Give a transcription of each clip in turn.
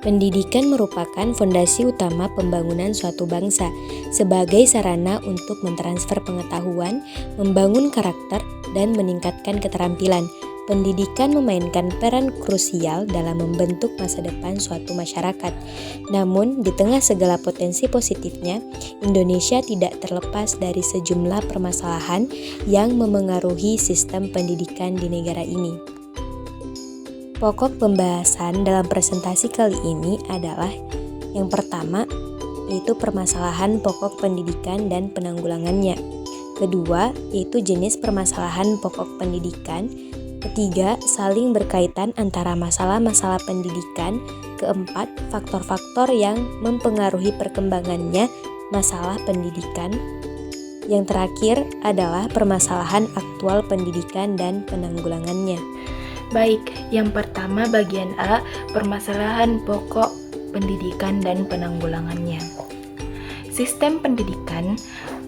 Pendidikan merupakan fondasi utama pembangunan suatu bangsa sebagai sarana untuk mentransfer pengetahuan, membangun karakter, dan meningkatkan keterampilan. Pendidikan memainkan peran krusial dalam membentuk masa depan suatu masyarakat. Namun, di tengah segala potensi positifnya, Indonesia tidak terlepas dari sejumlah permasalahan yang memengaruhi sistem pendidikan di negara ini. Pokok pembahasan dalam presentasi kali ini adalah yang pertama, yaitu permasalahan pokok pendidikan dan penanggulangannya. Kedua, yaitu jenis permasalahan pokok pendidikan. Ketiga, saling berkaitan antara masalah-masalah pendidikan. Keempat, faktor-faktor yang mempengaruhi perkembangannya masalah pendidikan. Yang terakhir adalah permasalahan aktual pendidikan dan penanggulangannya. Baik, yang pertama bagian A, permasalahan pokok pendidikan dan penanggulangannya. Sistem pendidikan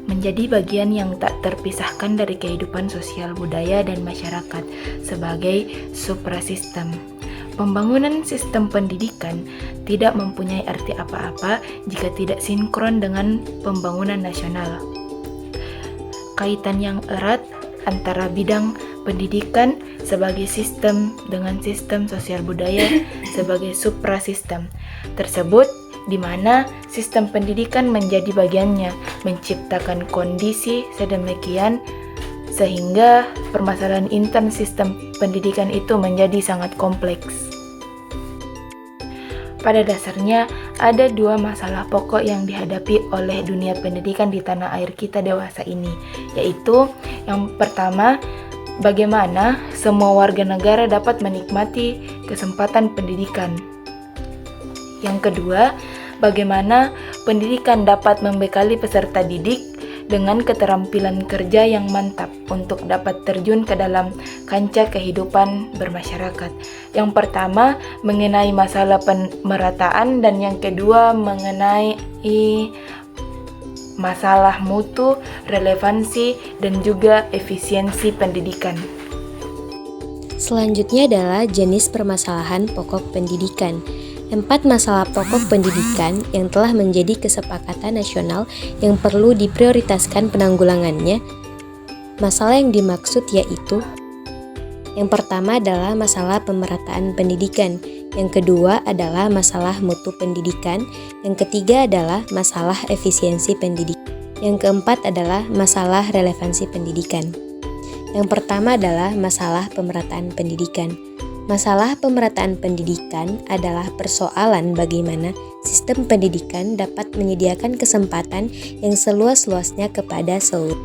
menjadi bagian yang tak terpisahkan dari kehidupan sosial budaya dan masyarakat sebagai suprasistem. Pembangunan sistem pendidikan tidak mempunyai arti apa-apa jika tidak sinkron dengan pembangunan nasional. Kaitan yang erat antara bidang pendidikan sebagai sistem dengan sistem sosial budaya sebagai suprasistem tersebut, di mana sistem pendidikan menjadi bagiannya, menciptakan kondisi sedemikian sehingga permasalahan intern sistem pendidikan itu menjadi sangat kompleks. Pada dasarnya, ada dua masalah pokok yang dihadapi oleh dunia pendidikan di tanah air kita dewasa ini, yaitu yang pertama, bagaimana semua warga negara dapat menikmati kesempatan pendidikan. Yang kedua, bagaimana pendidikan dapat membekali peserta didik dengan keterampilan kerja yang mantap untuk dapat terjun ke dalam kancah kehidupan bermasyarakat. Yang pertama mengenai masalah pemerataan dan yang kedua mengenai masalah mutu, relevansi, dan juga efisiensi pendidikan. Selanjutnya adalah jenis permasalahan pokok pendidikan. 4 masalah pokok pendidikan yang telah menjadi kesepakatan nasional yang perlu diprioritaskan penanggulangannya. Masalah yang dimaksud yaitu: yang pertama adalah masalah pemerataan pendidikan, yang kedua adalah masalah mutu pendidikan, yang ketiga adalah masalah efisiensi pendidikan, yang keempat adalah masalah relevansi pendidikan. Yang pertama adalah masalah pemerataan pendidikan. Masalah pemerataan pendidikan adalah persoalan bagaimana sistem pendidikan dapat menyediakan kesempatan yang seluas-luasnya kepada seluruh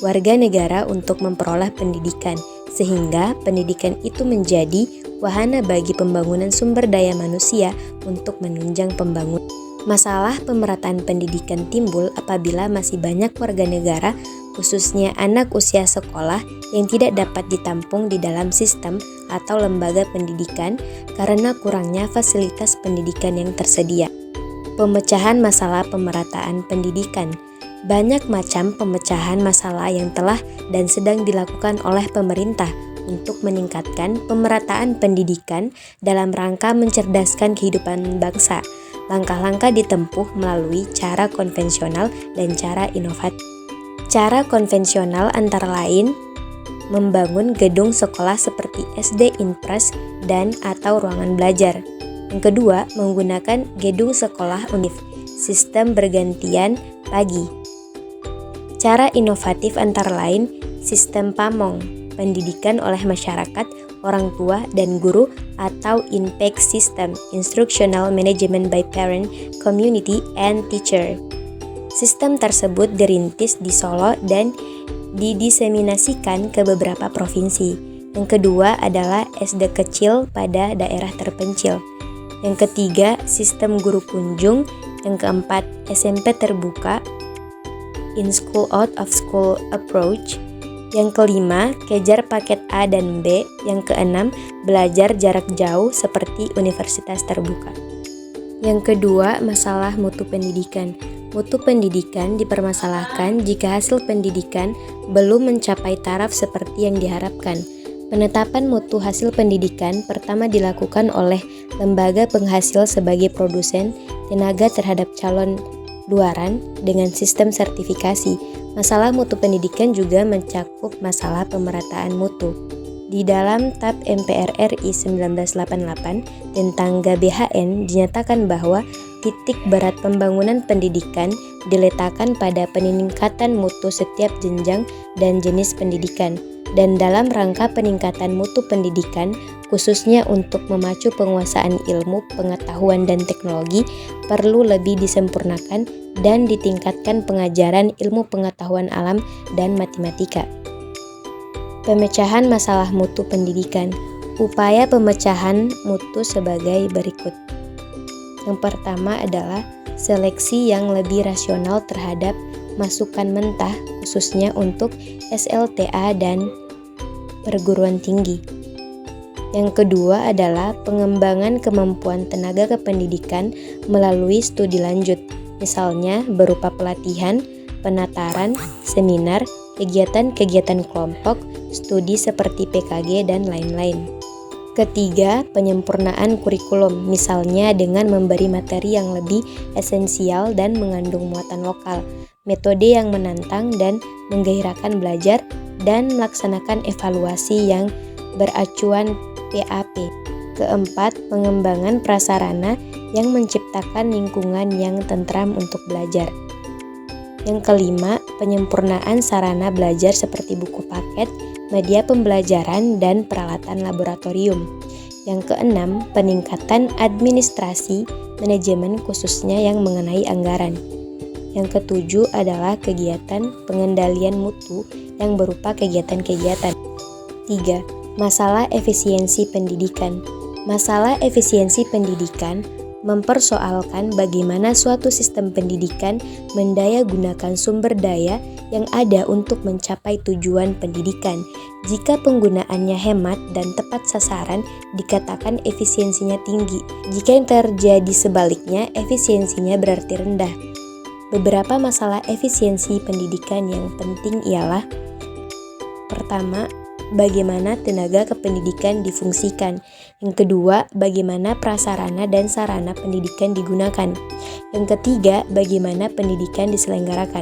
warga negara untuk memperoleh pendidikan, sehingga pendidikan itu menjadi wahana bagi pembangunan sumber daya manusia untuk menunjang pembangunan. Masalah pemerataan pendidikan timbul apabila masih banyak warga negara, khususnya anak usia sekolah, yang tidak dapat ditampung di dalam sistem atau lembaga pendidikan karena kurangnya fasilitas pendidikan yang tersedia. Pemecahan masalah pemerataan pendidikan. Banyak macam pemecahan masalah yang telah dan sedang dilakukan oleh pemerintah untuk meningkatkan pemerataan pendidikan dalam rangka mencerdaskan kehidupan bangsa. Langkah-langkah ditempuh melalui cara konvensional dan cara inovatif. Cara konvensional antara lain membangun gedung sekolah seperti SD Inpres dan atau ruangan belajar. Yang kedua, menggunakan gedung sekolah univ, sistem bergantian pagi. Cara inovatif antara lain sistem PAMONG, pendidikan oleh masyarakat, orang tua, dan guru, atau INPEG system, Instructional Management by Parent, Community, and Teacher. Sistem tersebut dirintis di Solo dan didiseminasikan ke beberapa provinsi. Yang kedua adalah SD kecil pada daerah terpencil. Yang ketiga, sistem guru kunjung. Yang keempat, SMP terbuka, in school out of school approach. Yang kelima, kejar paket A dan B. Yang keenam, belajar jarak jauh seperti universitas terbuka. Yang kedua, masalah mutu pendidikan. Mutu pendidikan dipermasalahkan jika hasil pendidikan belum mencapai taraf seperti yang diharapkan. Penetapan mutu hasil pendidikan pertama dilakukan oleh lembaga penghasil sebagai produsen tenaga terhadap calon luaran dengan sistem sertifikasi. Masalah mutu pendidikan juga mencakup masalah pemerataan mutu. Di dalam TAP MPR RI 1988 tentang GBHN dinyatakan bahwa titik berat pembangunan pendidikan diletakkan pada peningkatan mutu setiap jenjang dan jenis pendidikan. Dan dalam rangka peningkatan mutu pendidikan, khususnya untuk memacu penguasaan ilmu, pengetahuan, dan teknologi, perlu lebih disempurnakan dan ditingkatkan pengajaran ilmu pengetahuan alam dan matematika. Pemecahan masalah mutu pendidikan. Upaya pemecahan mutu sebagai berikut. Yang pertama adalah seleksi yang lebih rasional terhadap masukan mentah, khususnya untuk SLTA dan perguruan tinggi. Yang kedua adalah pengembangan kemampuan tenaga kependidikan melalui studi lanjut, misalnya berupa pelatihan, penataran, seminar, kegiatan-kegiatan kelompok, studi seperti PKG, dan lain-lain. Ketiga, penyempurnaan kurikulum, misalnya dengan memberi materi yang lebih esensial dan mengandung muatan lokal, metode yang menantang dan menggairahkan belajar, dan melaksanakan evaluasi yang beracuan PAP. Keempat, pengembangan prasarana yang menciptakan lingkungan yang tentram untuk belajar. Yang kelima, penyempurnaan sarana belajar seperti buku paket, media pembelajaran, dan peralatan laboratorium. Yang keenam, peningkatan administrasi manajemen khususnya yang mengenai anggaran. Yang ketujuh adalah kegiatan pengendalian mutu yang berupa kegiatan-kegiatan. 3. Masalah efisiensi pendidikan. Masalah efisiensi pendidikan mempersoalkan bagaimana suatu sistem pendidikan mendayagunakan sumber daya yang ada untuk mencapai tujuan pendidikan. Jika penggunaannya hemat dan tepat sasaran, dikatakan efisiensinya tinggi. Jika yang terjadi sebaliknya, efisiensinya berarti rendah. Beberapa masalah efisiensi pendidikan yang penting ialah: pertama, bagaimana tenaga kependidikan difungsikan. Yang kedua, bagaimana prasarana dan sarana pendidikan digunakan. Yang ketiga, bagaimana pendidikan diselenggarakan.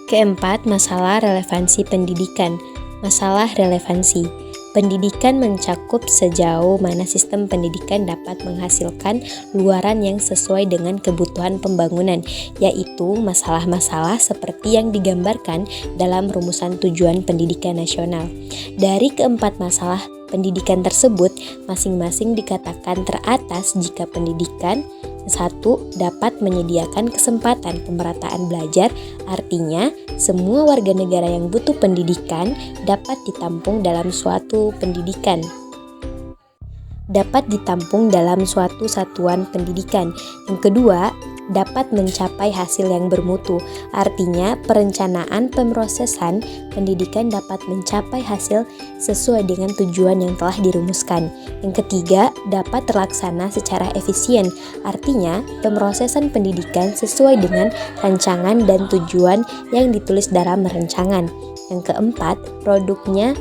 Keempat, masalah relevansi pendidikan. Masalah relevansi. Pendidikan mencakup sejauh mana sistem pendidikan dapat menghasilkan luaran yang sesuai dengan kebutuhan pembangunan, yaitu masalah-masalah seperti yang digambarkan dalam rumusan tujuan pendidikan nasional. Dari keempat masalah pendidikan tersebut, masing-masing dikatakan teratas jika pendidikan: 1. Dapat menyediakan kesempatan pemerataan belajar, artinya semua warga negara yang butuh pendidikan dapat ditampung dalam suatu pendidikan. Dapat ditampung dalam suatu satuan pendidikan. Yang kedua, dapat mencapai hasil yang bermutu, artinya perencanaan pemrosesan pendidikan dapat mencapai hasil sesuai dengan tujuan yang telah dirumuskan. Yang ketiga, dapat terlaksana secara efisien, artinya pemrosesan pendidikan sesuai dengan rancangan dan tujuan yang ditulis dalam rancangan. Yang keempat, produknya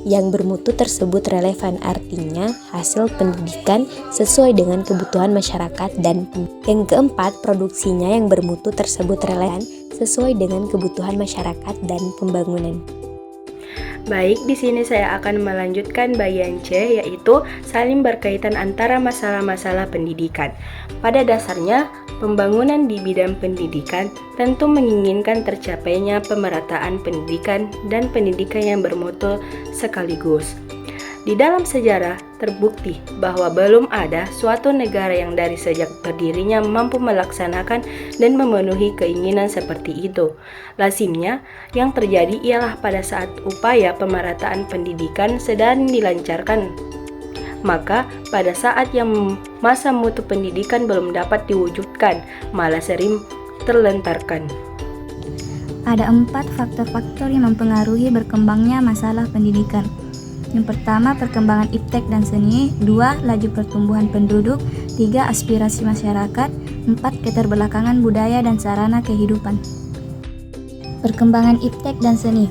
yang bermutu tersebut relevan, artinya hasil pendidikan sesuai dengan kebutuhan masyarakat. Dan yang keempat, produksinya yang bermutu tersebut relevan sesuai dengan kebutuhan masyarakat dan pembangunan. Baik, di sini saya akan melanjutkan bagian C, yaitu saling berkaitan antara masalah-masalah pendidikan. Pada dasarnya, pembangunan di bidang pendidikan tentu menginginkan tercapainya pemerataan pendidikan dan pendidikan yang bermutu sekaligus. Di dalam sejarah, terbukti bahwa belum ada suatu negara yang dari sejak berdirinya mampu melaksanakan dan memenuhi keinginan seperti itu. Lazimnya, yang terjadi ialah pada saat upaya pemerataan pendidikan sedang dilancarkan, maka pada saat yang masa mutu pendidikan belum dapat diwujudkan, malah sering terlentarkan. Ada 4 faktor-faktor yang mempengaruhi berkembangnya masalah pendidikan. Yang pertama, perkembangan iptek dan seni. 2. Laju pertumbuhan penduduk. 3. Aspirasi masyarakat. 4. Keterbelakangan budaya dan sarana kehidupan. Perkembangan iptek dan seni.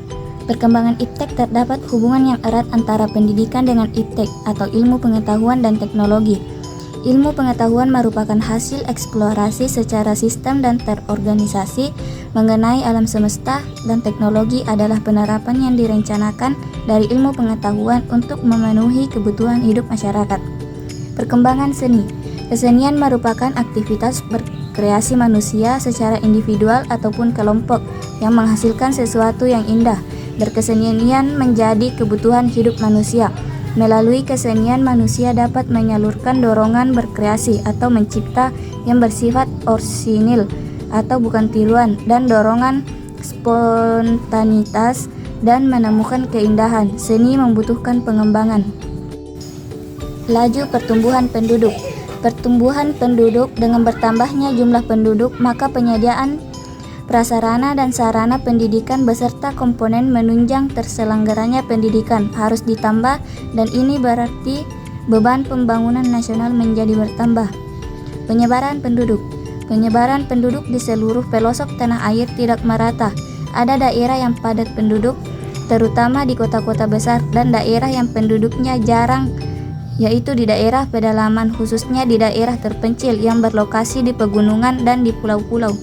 Perkembangan iptek terdapat hubungan yang erat antara pendidikan dengan iptek atau ilmu pengetahuan dan teknologi. Ilmu pengetahuan merupakan hasil eksplorasi secara sistem dan terorganisasi mengenai alam semesta, dan teknologi adalah penerapan yang direncanakan dari ilmu pengetahuan untuk memenuhi kebutuhan hidup masyarakat. Perkembangan seni. Kesenian merupakan aktivitas berkreasi manusia secara individual ataupun kelompok yang menghasilkan sesuatu yang indah. Berkesenian menjadi kebutuhan hidup manusia. Melalui kesenian, manusia dapat menyalurkan dorongan berkreasi atau mencipta yang bersifat orsinil atau bukan tiruan, dan dorongan spontanitas dan menemukan keindahan. Seni membutuhkan pengembangan. Laju pertumbuhan penduduk. Pertumbuhan penduduk dengan bertambahnya jumlah penduduk, maka penyediaan prasarana dan sarana pendidikan beserta komponen menunjang terselenggaranya pendidikan harus ditambah, dan ini berarti beban pembangunan nasional menjadi bertambah. Penyebaran penduduk. Penyebaran penduduk di seluruh pelosok tanah air tidak merata. Ada daerah yang padat penduduk, terutama di kota-kota besar, dan daerah yang penduduknya jarang, yaitu di daerah pedalaman, khususnya di daerah terpencil yang berlokasi di pegunungan dan di pulau-pulau.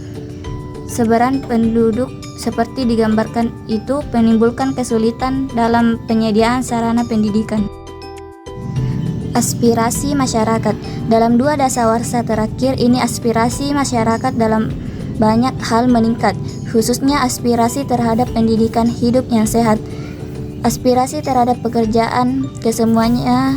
Sebaran penduduk seperti digambarkan itu menimbulkan kesulitan dalam penyediaan sarana pendidikan. Aspirasi masyarakat. Dalam 2 dasawarsa terakhir ini aspirasi masyarakat dalam banyak hal meningkat, khususnya aspirasi terhadap pendidikan hidup yang sehat. Aspirasi terhadap pekerjaan, kesemuanya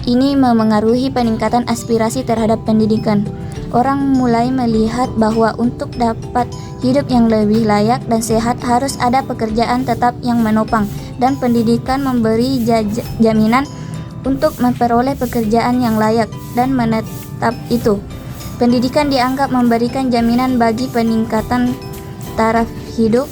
ini memengaruhi peningkatan aspirasi terhadap pendidikan. Orang mulai melihat bahwa untuk dapat hidup yang lebih layak dan sehat harus ada pekerjaan tetap yang menopang, dan pendidikan memberi jaminan untuk memperoleh pekerjaan yang layak dan menetap itu. Pendidikan dianggap memberikan jaminan bagi peningkatan taraf hidup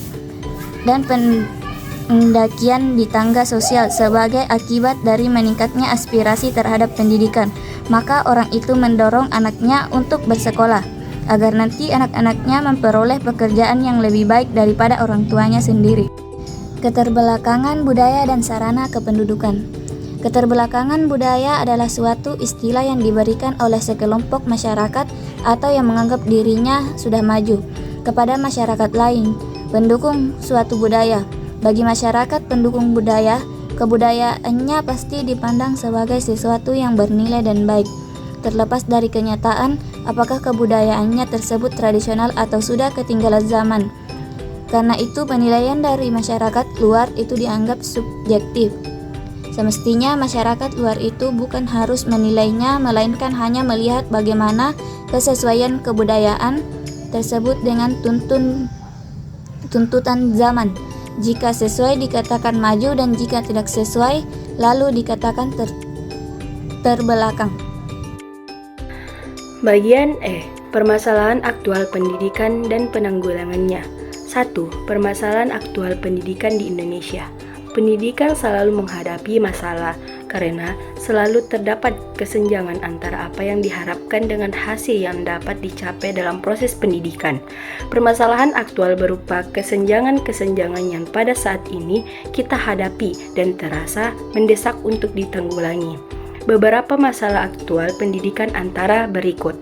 dan pendakian di tangga sosial sebagai akibat dari meningkatnya aspirasi terhadap pendidikan. Maka orang itu mendorong anaknya untuk bersekolah, agar nanti anak-anaknya memperoleh pekerjaan yang lebih baik daripada orang tuanya sendiri. Keterbelakangan budaya dan sarana kependudukan. Keterbelakangan budaya adalah suatu istilah yang diberikan oleh sekelompok masyarakat atau yang menganggap dirinya sudah maju kepada masyarakat lain, pendukung suatu budaya. Bagi masyarakat pendukung budaya, kebudayaannya pasti dipandang sebagai sesuatu yang bernilai dan baik, terlepas dari kenyataan apakah kebudayaannya tersebut tradisional atau sudah ketinggalan zaman. Karena itu penilaian dari masyarakat luar itu dianggap subjektif. Semestinya masyarakat luar itu bukan harus menilainya, melainkan hanya melihat bagaimana kesesuaian kebudayaan tersebut dengan tuntutan zaman. Jika sesuai dikatakan maju, dan jika tidak sesuai lalu dikatakan terbelakang. Bagian E. Permasalahan aktual pendidikan dan penanggulangannya. 1. Permasalahan aktual pendidikan di Indonesia. Pendidikan selalu menghadapi masalah karena selalu terdapat kesenjangan antara apa yang diharapkan dengan hasil yang dapat dicapai dalam proses pendidikan. Permasalahan aktual berupa kesenjangan-kesenjangan yang pada saat ini kita hadapi dan terasa mendesak untuk ditanggulangi. Beberapa masalah aktual pendidikan antara berikut.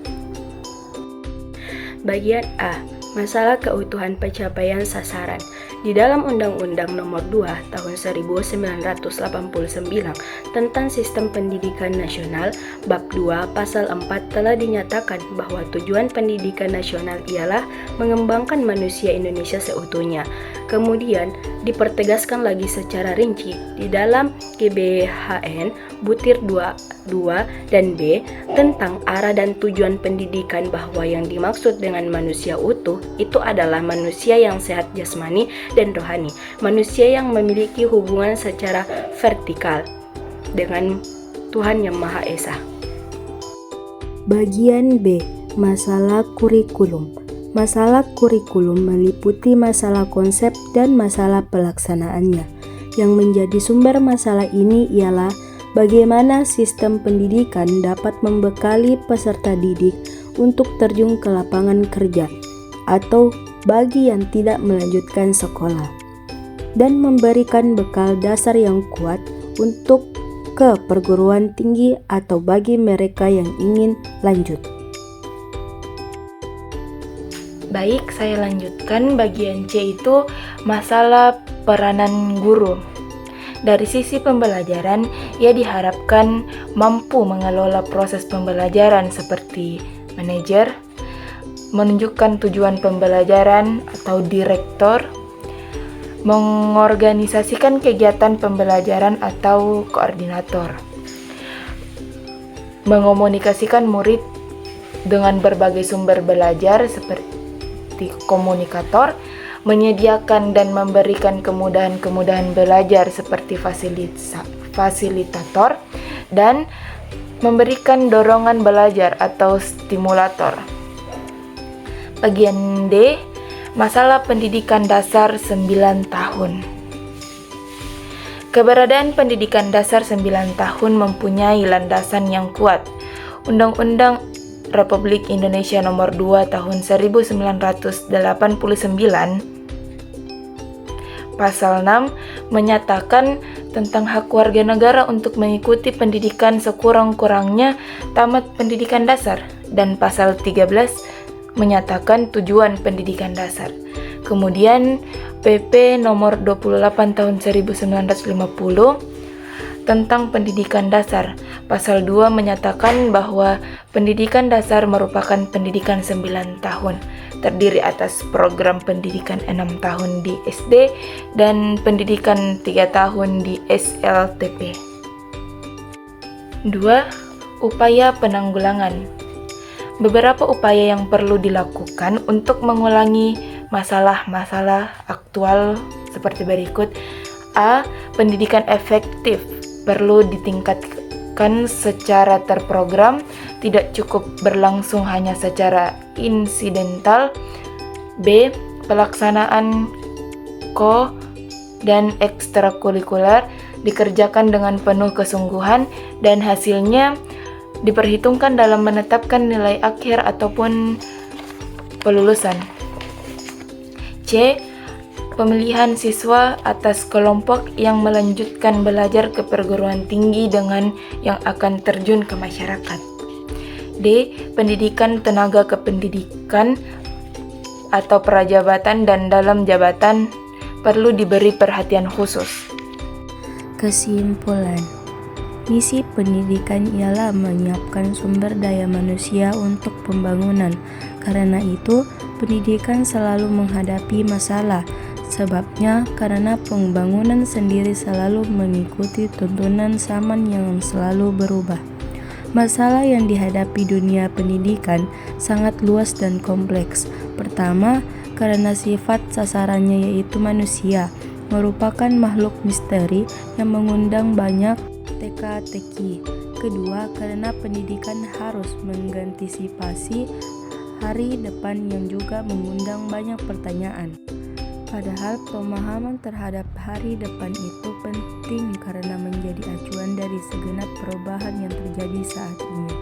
Bagian A. Masalah keutuhan pencapaian sasaran. Di dalam Undang-Undang Nomor 2 Tahun 1989 tentang Sistem Pendidikan Nasional, Bab 2 Pasal 4 telah dinyatakan bahwa tujuan pendidikan nasional ialah mengembangkan manusia Indonesia seutuhnya. Kemudian dipertegaskan lagi secara rinci di dalam GBHN Butir 2 dan B tentang arah dan tujuan pendidikan, bahwa yang dimaksud dengan manusia utuh itu adalah manusia yang sehat jasmani dan rohani, manusia yang memiliki hubungan secara vertikal dengan Tuhan Yang Maha Esa. Bagian B. Masalah kurikulum. Masalah kurikulum meliputi masalah konsep dan masalah pelaksanaannya. Yang menjadi sumber masalah ini ialah bagaimana sistem pendidikan dapat membekali peserta didik untuk terjun ke lapangan kerja, atau bagi yang tidak melanjutkan sekolah. dan memberikan bekal dasar yang kuat untuk ke perguruan tinggi atau bagi mereka yang ingin lanjut. Baik, saya lanjutkan bagian C itu masalah peranan guru. Dari sisi pembelajaran, ia diharapkan mampu mengelola proses pembelajaran seperti manajer, menunjukkan tujuan pembelajaran atau direktor, mengorganisasikan kegiatan pembelajaran atau koordinator, mengomunikasikan murid dengan berbagai sumber belajar seperti komunikator, menyediakan dan memberikan kemudahan-kemudahan belajar seperti fasilitator, dan memberikan dorongan belajar atau stimulator. Bagian D, masalah pendidikan dasar 9 tahun. Keberadaan pendidikan dasar 9 tahun mempunyai landasan yang kuat. Undang-Undang Republik Indonesia Nomor 2 Tahun 1989 Pasal 6 menyatakan tentang hak warga negara untuk mengikuti pendidikan sekurang-kurangnya tamat pendidikan dasar, dan Pasal 13 menyatakan tujuan pendidikan dasar. Kemudian PP Nomor 28 Tahun 1950 tentang pendidikan dasar. Pasal 2 menyatakan bahwa pendidikan dasar merupakan pendidikan 9 tahun, terdiri atas program pendidikan 6 tahun di SD dan pendidikan 3 tahun di SLTP. 2. Upaya penanggulangan. Beberapa upaya yang perlu dilakukan untuk mengulangi masalah-masalah aktual seperti berikut. A. Pendidikan efektif perlu ditingkatkan secara terprogram, tidak cukup berlangsung hanya secara insidental. B. Pelaksanaan ko dan ekstrakurikuler dikerjakan dengan penuh kesungguhan dan hasilnya diperhitungkan dalam menetapkan nilai akhir ataupun pelulusan. C. Pemilihan siswa atas kelompok yang melanjutkan belajar ke perguruan tinggi dengan yang akan terjun ke masyarakat. D. Pendidikan tenaga kependidikan atau prajabatan dan dalam jabatan perlu diberi perhatian khusus. Kesimpulan, misi pendidikan ialah menyiapkan sumber daya manusia untuk pembangunan. Karena itu, pendidikan selalu menghadapi masalah. Sebabnya, karena pembangunan sendiri selalu mengikuti tuntunan zaman yang selalu berubah. Masalah yang dihadapi dunia pendidikan sangat luas dan kompleks. Pertama, karena sifat sasarannya yaitu manusia, merupakan makhluk misteri yang mengundang banyak teka-teki. Kedua, karena pendidikan harus mengantisipasi hari depan yang juga mengundang banyak pertanyaan. Padahal pemahaman terhadap hari depan itu penting karena menjadi acuan dari segenap perubahan yang terjadi saat ini.